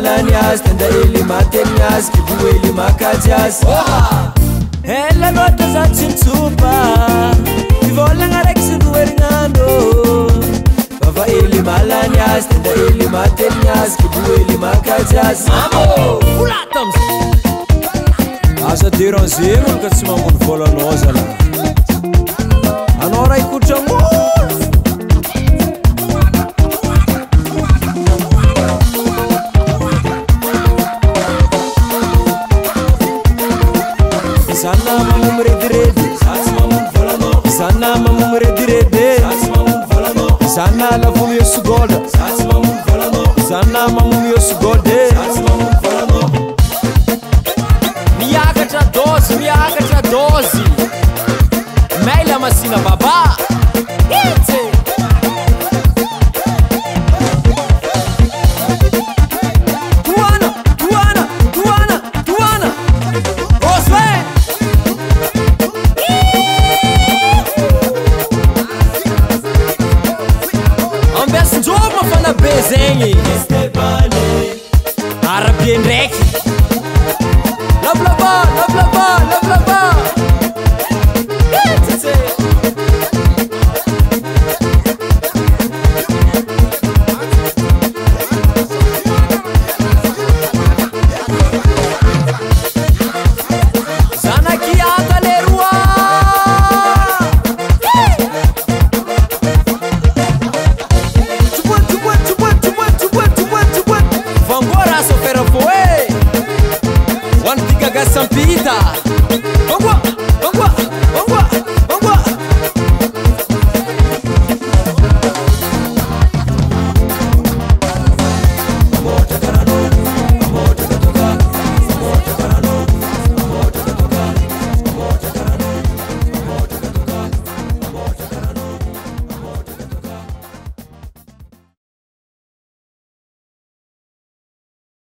malanias tenda eli matenias kibu eli makatias ela nota za tsintupa ivola ngareksi duernando bava eli malanias tenda eli matenias kibu eli makatias amo ulatams asa diron zero ka tsy mamony vola noza la anao ray kotra Sana mamum redirede, sana mamum redirede, sana la fumi yosugoda, sana mamum yosugode. Miaga tra doze, meila masina baba. Bezengi Estebane Arabien reki Lablaba Sana kiata lerua Vambora sofera foi One tiga gasampita